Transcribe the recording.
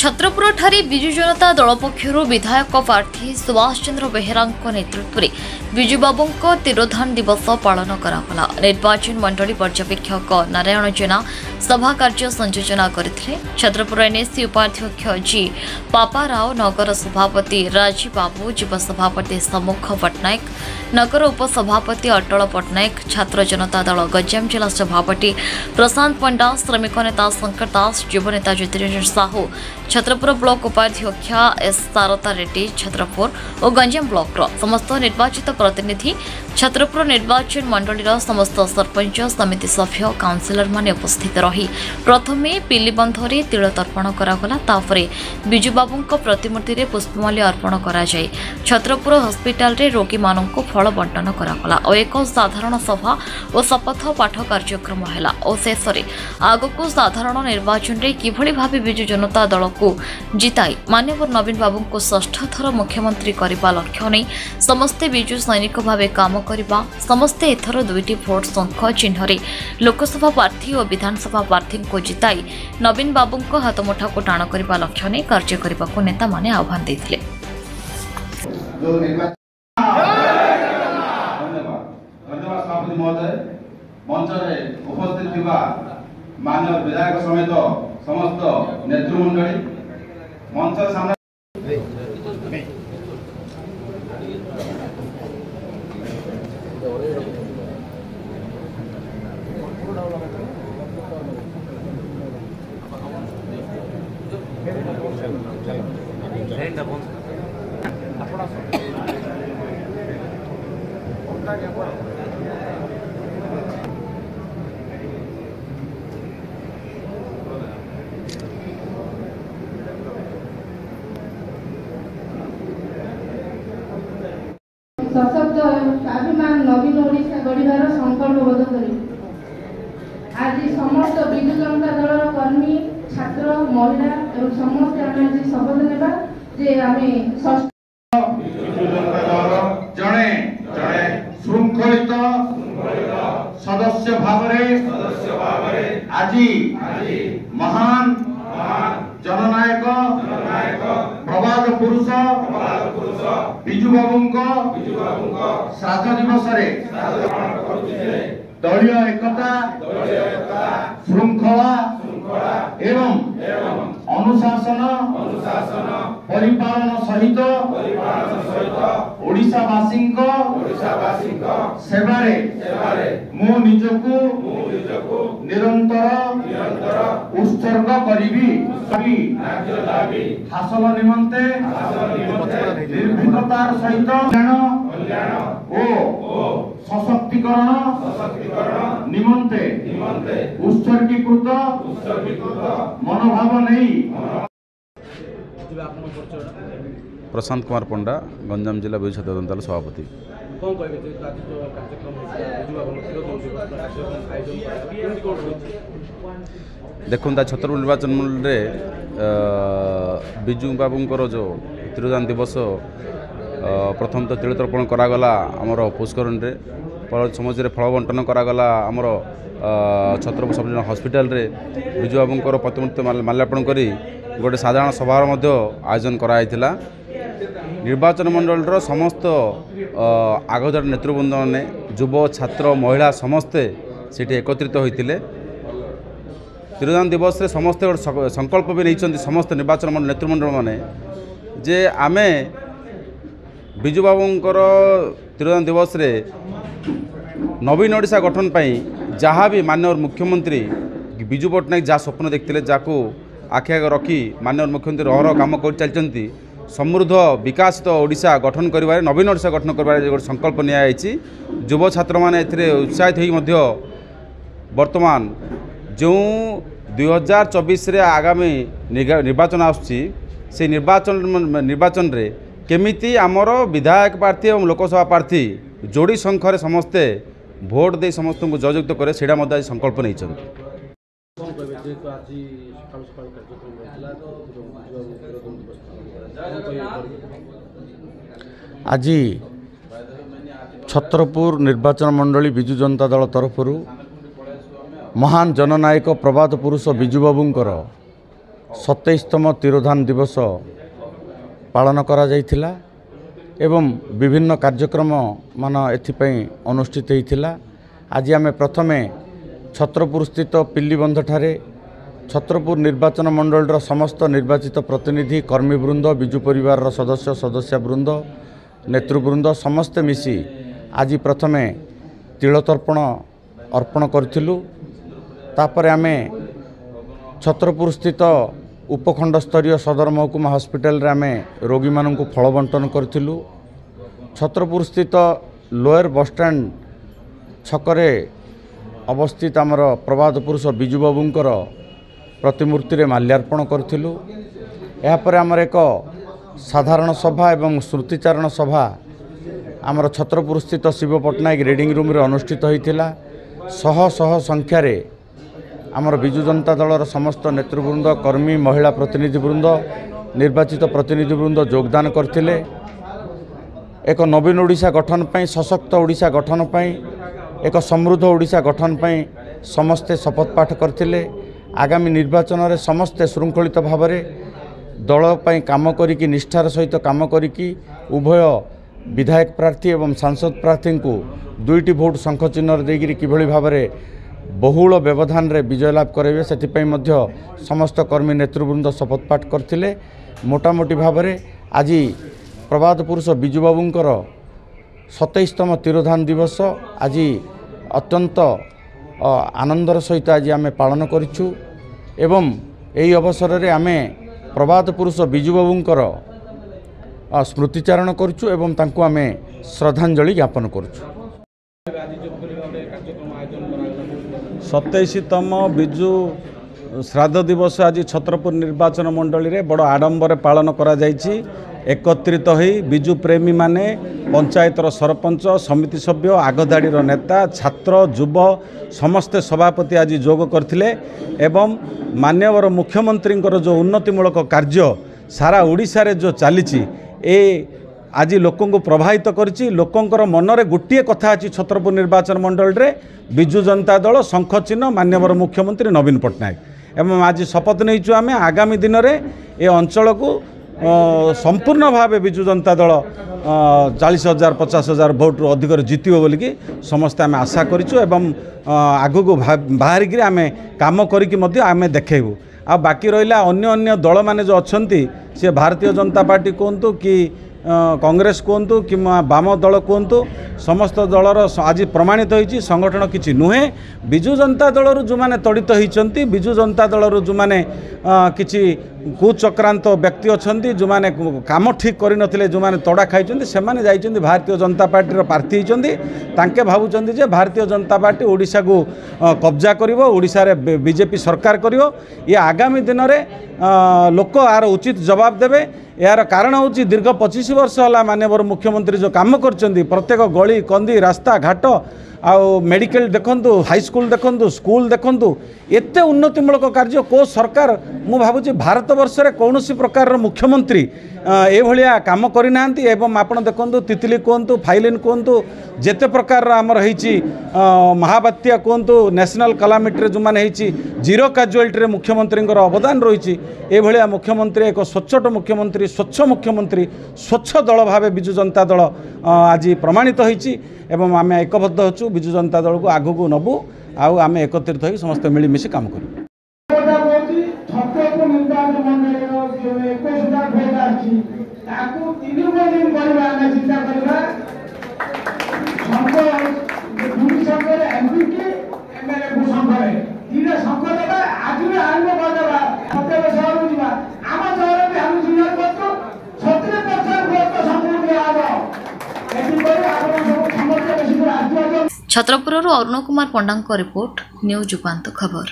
छत्रपुर ठारे विजु जनता दल पक्षर विधायक प्रार्थी सुभाष चंद्र बेहेरा नेतृत्व में विजुबाबू तिरोधान दिवस पालन करागला। निर्वाचन मंडली पर्यवेक्षक नारायण जेना सभा कार्य संयोजना करथिले। छत्रपुर एनएससी उपाध्यक्ष जी पापा राव, नगर सभापति राजीव बाबू, युव सभापति सम्मुख पट्टनायक, नगर उपसभापति अटल पट्टनायक, छात्र जनता दल गंजाम जिला सभापति प्रशांत पंडा, श्रमिक नेता शंकर दास, युव नेता ज्योतिरंजन साहू, छत्रपुर ब्लॉक उपाध्यक्ष एस सारता रेड्डी, छत्रपुर और गंजाम ब्लॉक समस्त निर्वाचित प्रतिनिधि, छत्रपुर निर्वाचन मंडली समस्त सरपंच, समिति सभ्य, काउंसिलर माने उपस्थित रही प्रथमे पिलीबंधरे तिल तर्पण करागला। तापरे विजुबाबू प्रतिमूर्ति रे पुष्पमाल्य अर्पण करा जाय छत्रपुर हॉस्पिटल रे रोगी माननकु फल बंटन करागला और एक साधारण सभा और शपथ पाठ कार्यक्रम हैला और शेषरे आगको साधारण निर्वाचन रे किभली भाबे विजु जनता दल को जिताई माननीय नवीन बाबू को षष्ठ थर मुख्यमंत्री करने लक्ष्य नहीं समस्ते विजु सैनिक भाव काम करने समस्ते एथर दुईटी भोट शंख चिन्ह लोकसभा प्रार्थी और विधानसभा प्रार्थी को जिताई नवीन बाबू को हाथमुठा को टाण करने लक्ष्य नहीं कार्य करने को नेता माने आह्वान देते। माननीय विधायक समेत समस्त नेतृमंडली मंच सामने सशक्त स्वाभिमान नवीन ओडिशा गढ़िबार संकल्पबद्ध करी आज समस्त विजु जनता दल कर्मी छात्र महिला और समस्त आम आज शपथ नेबा जे आमे विजु जनता दल जणे शृंखलित सदस्य भावरे आज महान जननायक प्रवाद पुरुष विजु बाबू श्राद्ध दिवस दलीय एकता श्रृंखला एवं अनुशासन परिपालन सहित ओडिशावासी सेवारे मु निजकु निरंतर उत्सर्ग करी हासिल निमंते निर्भीकतार सहित कल्याण ओ सशक्तिकरण निमंते उत्सर्गीकृत मनोभाव नहीं। प्रशांत कुमार पंडा, गंजाम जिला विजु छात्र जनता दल सभापति। देखो छत्रपुर निर्वाचन मंडल विजु बाबूंकर जो तिरोधान दिवस प्रथम तो तिल तर्पण करागला आमर पुष्करण समाज फल बंटन करागला आमर छत्रपुर सब हॉस्पिटल रे विजु बाबूंकर प्रतिमूर्ति माल्यार्पण करी गोटे साधारण सभार आयोजन कराइथिला। निर्वाचन मंडल समस्त आगधार नेतृवृंद ने युव छात्र महिला समस्ते सेठी एकत्रित होइतिले। तिरोधान दिवस रे समस्त संकल्प भी नहीं समस्त निर्वाचन मंडल नेतृमंडल माने जे आमे विजु बाबूंकर तिरोधान दिवस रे नवीन ओडिशा गठन पाई जहाँ भी माननीय मुख्यमंत्री विजु पट्टनायक जहाँ स्वप्न देखते जाको आखि आगे रखी माननीय मुख्यमंत्री रहर काम कर चलती समृद्ध विकासित ओडिशा गठन करिबारे नवीन ओडिशा गठन करिबारे गोटे संकल्प नियायछि। युव छात्र माने एथिरे उत्साहित होई मध्य वर्तमान जो 2024 रे आगामी निर्वाचन आसुछि से निर्वाचन रे केमिति आमर विधायक प्रार्थी और लोकसभा प्रार्थी जोड़ी संख्यार समस्ते भोट दे समस्त को जययुक्त करे सेटा मध्य आज संकल्प नहीं आज छत्रपुर निर्वाचन मंडली विजु जनता दल तरफ महान जननायक प्रवाद पुरुष विजु बाबूंकर 27तम तिरोधान दिवस पालन करा जाइथिला एवं विभिन्न कार्यक्रम मान एथिपई अनुष्ठित होइथिला। आज आम प्रथमे छत्रपुर स्थित पिल्लीबंध ठारे छत्रपुर निर्वाचन मंडल समस्त निर्वाचित प्रतिनिधि कर्मीवृंद विजु परिवार सदस्यवृंद नेतृवृंद समस्ते मिसी आज प्रथमे तिलतर्पण अर्पण करथिलु। तापर आमे छत्रपुर स्थित उपखंड स्तरीय सदर महकुमा हॉस्पिटल रे आमे रोगी माननकु फल बंटन करथिलु। छत्रपुर स्थित लोअर बस स्टैंड छकरे अवस्थित आमर प्रभात पुरुष बिजु बाबूंकर प्रतिमूर्ति रे माल्यार्पण करथिलु। या पर आमर एक साधारण सभा एवं स्मृतिचारण सभा आमर छत्रपुर स्थित शिव पट्टनायक रीडिंग रूम रे अनुष्ठित होइथिला। शह शह संख्यार आमर बिजु जनता दलर समस्त नेतृवृंद कर्मी महिला प्रतिनिधिवृंद निर्वाचित प्रतिनिधिवृंद योगदान करथिले। एक नवीन ओडिशा गठन पई सशक्त ओडिशा गठन पई एक समृद्ध ओडिशा गठन पई समस्ते शपथ पाठ करथिले। आगामी निर्वाचन रे समस्ते श्रृंखलित भाव में दल पई काम करिकी निष्ठार सहित काम करिकी उभय विधायक प्रार्थी एवं सांसद प्रार्थी को 2टी भोट शंख चिन्ह देगिरी किभली भाव में बहुल व्यवधान रे विजय लाभ करेंगे से समस्त कर्मी नेतृवृंद शपथ पाठ करथिले। मोटामोटी भाव में आज प्रभात पुरुष बिजु बाबूंकर 27तम तिरोधान दिवस आज अत्यंत आनंदर सहित आज आम पालन करिछु एवं यही अवसर रे आमे प्रभात पुरुष बिजु बाबूंकर स्मृतिचारण करुछु एवं तांको आमे श्रद्धांजलि ज्ञापन करुछु। 27तम बिजु श्राद्ध दिवस आज छत्रपुर निर्वाचन मंडली रे बड़ आडंबर पालन करा जायछि। एकत्रित होई बिजु प्रेमी माने पंचायतर सरपंच समिति सभ्य आगधाड़ीर नेता छात्र युव समस्ते सभापति आज जोग करथिले एवं माननीय मुख्यमंत्री जो उन्नतिमूलक कार्य सारा ओडिशा रे जो चलीछि ए आज लोकों को प्रभावित करिछि। लोकंकर मनरे गोटे कथा अछि छत्रपुर निर्वाचन मंडल रे बिजु जनता दल शंख चिन्ह माननीय मुख्यमंत्री नवीन पट्टनायक एवं आज शपथ नहीं आम आगामी दिन में ए अंचल को संपूर्ण भाव बिजु जनता दल 40,000 50,000 भोट अधिक जितियो बोलिकी समस्ते आम आशा करिछु एवं आगु को बाहरिक आम काम करिकी मध्य आम देखैबु। आ बाकी रहिला अन्य अन्य दल माने जो अछंती से भारतीय जनता पार्टी कहतु कि कांग्रेस कहतु कि वाम दल कहतु समस्त दलर आज प्रमाणित होइछि संगठन किछि नुहे। बिजु जनता दलर जो माने तड़ित होइछंती बिजु जनता दलर जो माने किछि कुचक्रांत व्यक्ति अछंती जो माने काम ठीक करि नथिले जो माने तड़ा खाइछंती से माने जाइछंती भारतीय जनता पार्टी रो प्रार्थी होइछंती तांके भाबुछंती जे भारतीय जनता पार्टी ओडिशा को कब्जा करिवो ओडिशा रे बीजेपी सरकार करिवो। ये आगामी दिन रे लोक आर उचित जवाब देबे। यार कारण हूँ दीर्घ 25 वर्ष है माननीय मुख्यमंत्री जो काम करछंती प्रत्येक गली कंदी रास्ता घाट आउ मेडिकल देखंतु हाईस्कूल देखंतु स्कूल देखंतु एते उन्नतिमूलक कार्य को सरकार मु भाबुची भारत वर्ष रे कौनसी प्रकार मुख्यमंत्री ए भलिया काम करिना एवं आपण देखंतु तितली कहतु फाइलिन कहतु जेते प्रकार आमर होइची महाबात्या कहतु नेशनल कलामिटी जो माने होइची जीरो कैजुअलिटी रे मुख्यमंत्री अवदान रही ए भलिया मुख्यमंत्री एक स्वच्छ मुख्यमंत्री स्वच्छ दल भाव बिजु जनता दल आज प्रमाणित होइची एवं आम एकबद्ध होचु बिजु जनता दल को आगु को नबु आउ आम एकत्रित होई समस्त मिलीमिशी काम करू। छत्रपुर अरुण कुमार पंडा रिपोर्ट न्यूज युगांत खबर।